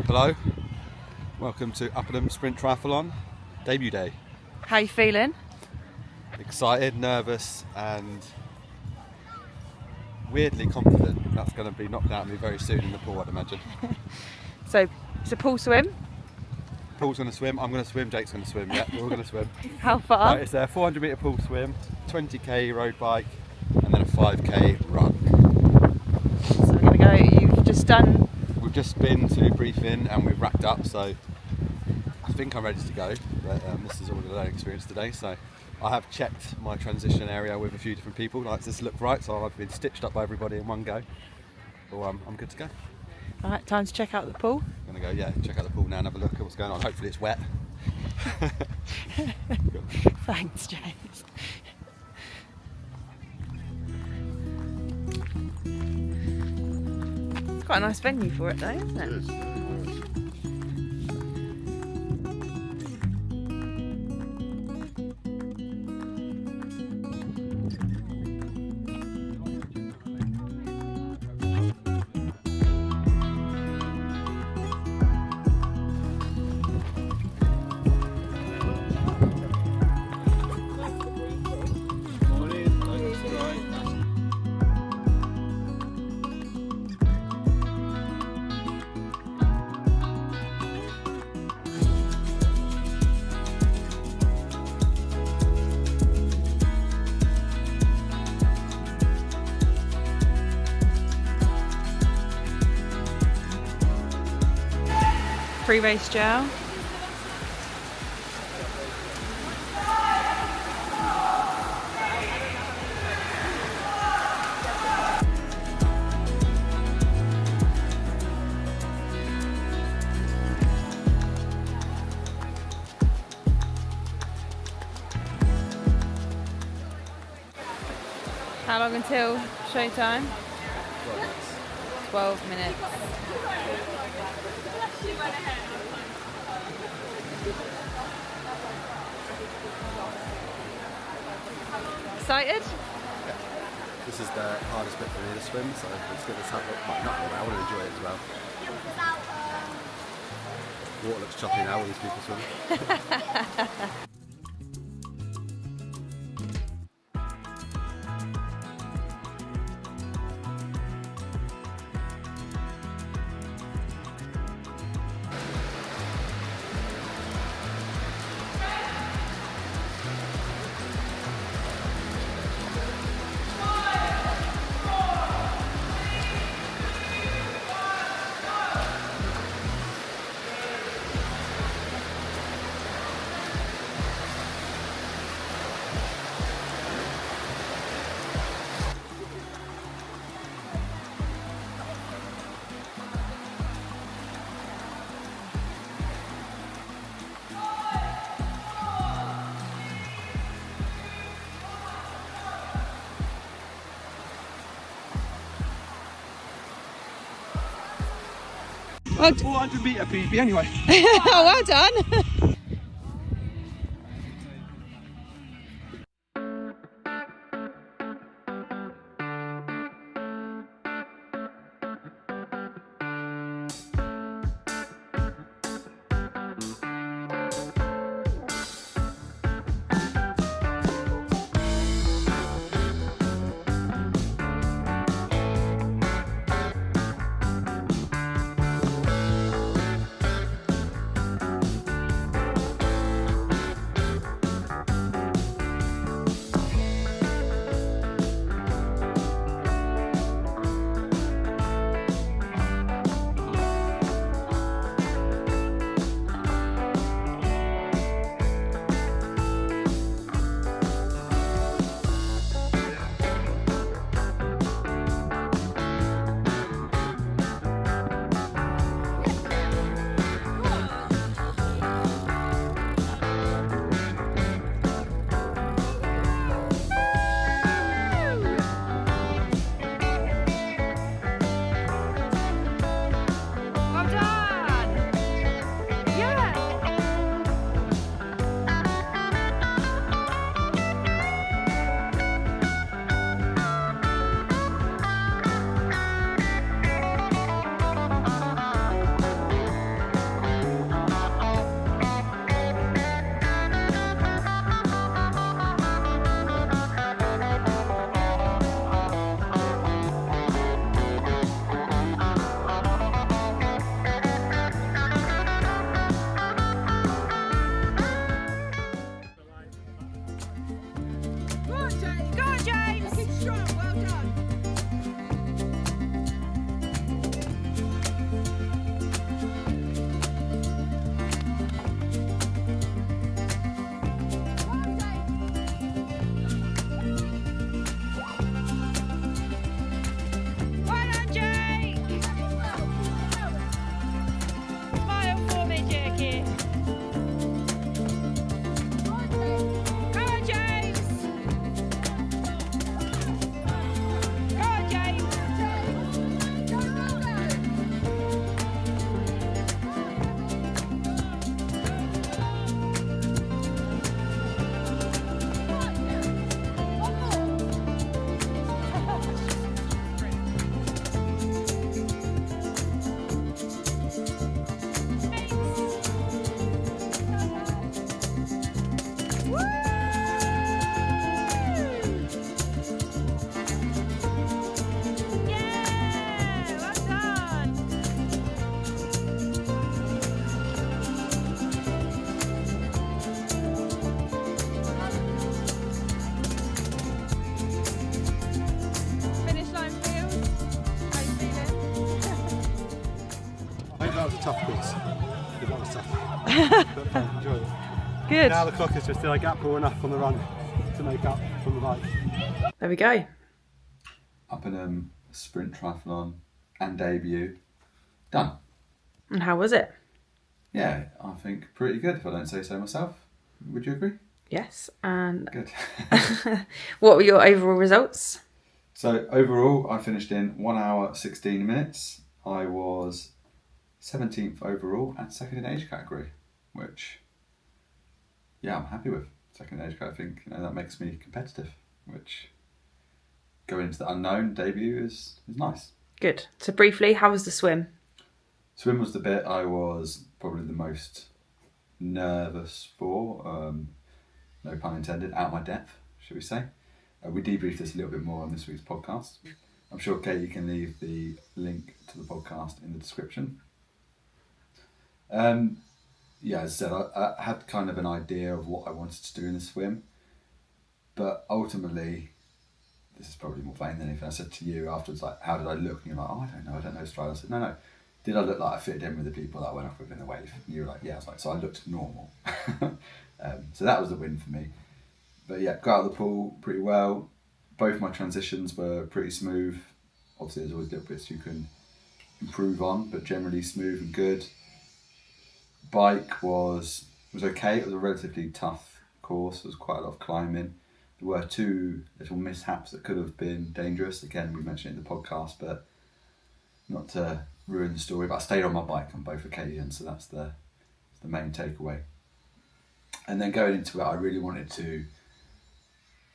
Hello, welcome to Uppingham Sprint Triathlon, debut day. How you feeling? Excited, nervous and weirdly confident. That's going to be knocked out of me very soon in the pool, I'd imagine. So it's a pool swim. Paul's going to swim, I'm going to swim, Jake's going to swim, yeah, we're all going to swim. How far? Right, it's a 400 metre pool swim, 20k road bike and then a 5k run. So we're going to go, you've just done... We've just been to briefing and we've wrapped up, so I think I'm ready to go, but this is all a learning experience today, so I have checked my transition area with a few different people, like this look right, so I've been stitched up by everybody in one go, so I'm good to go. Alright, time to check out the pool. I'm going to go, yeah, check out the pool now and have a look at what's going on, hopefully it's wet. Thanks, James. It's quite a nice venue for it though, isn't it? It is. Pre-race gel. How long until showtime? 12 minutes. Excited? Yeah. This is the hardest bit for me to swim, so let's get this out. Well, not really, I want to enjoy it as well. Water looks choppy now, all these people swimming. Well, 400 metre PB anyway. oh, well done. tough course. That was tough. But fun, enjoyed it. Good. Now the clock is just, did I gap or enough on the run to make up from the bike? There we go. Uppingham Sprint Triathlon and debut done. And how was it? Yeah, I think pretty good if I don't say so myself. Would you agree? Yes. And Good. what were your overall results? So overall, I finished in 1 hour 16 minutes. I was 17th overall and second in age category, which, yeah, I'm happy with. Second in age category, I think that makes me competitive, which going into the unknown debut is nice. Good. So briefly, how was the swim? Swim was the bit I was probably the most nervous for, no pun intended, out of my depth, should we say. We debriefed this a little bit more on this week's podcast. I'm sure, Kate, you can leave the link to the podcast in the description. Yeah, as I said, I had kind of an idea of what I wanted to do in the swim, but ultimately, this is probably more vain than anything. I said to you afterwards, like, how did I look? And you're like, oh, I don't know stride. I said, no. Did I look like I fitted in with the people that I went off with in the wave? And you were like, yeah. I was like, so I looked normal. So that was the win for me. But yeah, got out of the pool pretty well. Both my transitions were pretty smooth. Obviously, there's always little bits you can improve on, but generally smooth and good. Bike was okay. It was a relatively tough course. There was quite a lot of climbing. There were 2 little mishaps that could have been dangerous. Again, we mentioned it in the podcast, but not to ruin the story. But I stayed on my bike on both occasions, so that's the main takeaway. And then going into it, I really wanted to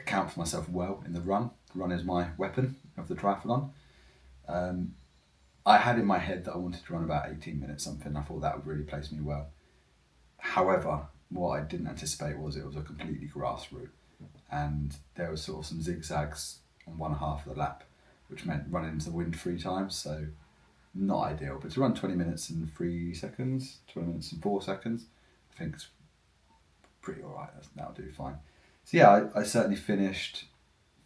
account for myself well in the run. The run is my weapon of the triathlon. I had in my head that I wanted to run about 18 minutes something. I thought that would really place me well. However, what I didn't anticipate was it was a completely grass route, and there was sort of some zigzags on one half of the lap, which meant running into the wind 3 times, so not ideal. But to run 20 minutes and 3 seconds, 20 minutes and 4 seconds, I think it's pretty alright. That'll do fine. So yeah, I certainly finished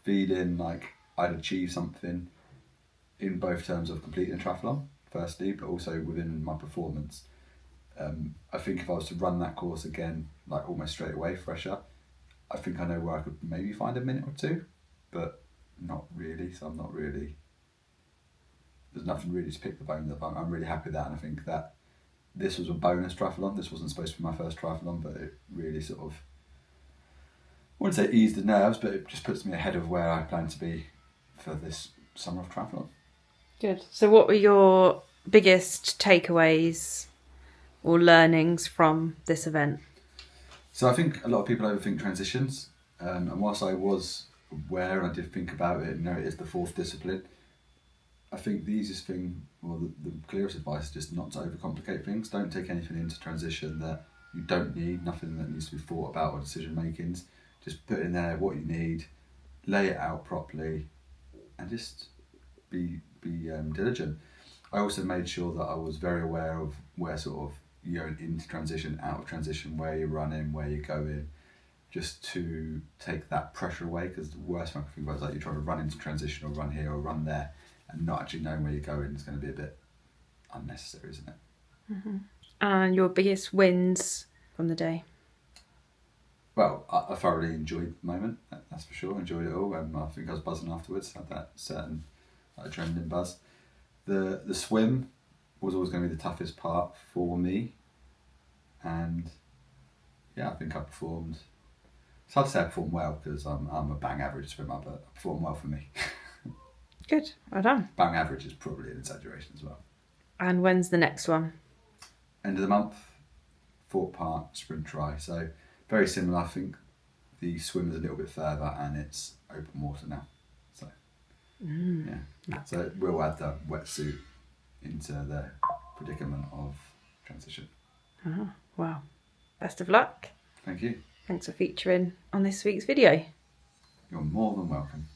feeling like I'd achieved something in both terms of completing a triathlon, firstly, but also within my performance. I think if I was to run that course again, like almost straight away, fresher, I think I know where I could maybe find a minute or 2, but not really. So I'm not really, there's nothing really to pick the bones up. I'm really happy with that, and I think that this was a bonus triathlon. This wasn't supposed to be my first triathlon, but it really sort of, I wouldn't say eased the nerves, but it just puts me ahead of where I plan to be for this summer of triathlon. Good. So what were your biggest takeaways or learnings from this event? So I think a lot of people overthink transitions, and whilst I was aware and I did think about it, it is the 4th discipline, I think the easiest thing, or the clearest advice, is just not to overcomplicate things. Don't take anything into transition that you don't need, nothing that needs to be thought about or decision makings. Just put in there what you need, lay it out properly, and just be diligent. I also made sure that I was very aware of where sort of you're into transition, out of transition, where you're running, where you're going, just to take that pressure away, because the worst thing I can think about is like you're trying to run into transition or run here or run there and not actually knowing where you're going is going to be a bit unnecessary, isn't it? Mm-hmm. And your biggest wins from the day? Well, I thoroughly enjoyed the moment, that's for sure. Enjoyed it all. I think I was buzzing afterwards, had that certain adrenaline buzz. The swim was always going to be the toughest part for me, and yeah, I think I performed. It's hard to say I performed well because I'm a bang average swimmer, but I performed well for me. Good, well done. Bang average is probably an exaggeration as well. And when's the next one? End of the month, Fort Park Sprint Tri. So very similar. I think the swim is a little bit further and it's open water now. So yeah. So we'll add the wetsuit into the predicament of transition. Oh, wow. Best of luck. Thank you. Thanks for featuring on this week's video. You're more than welcome.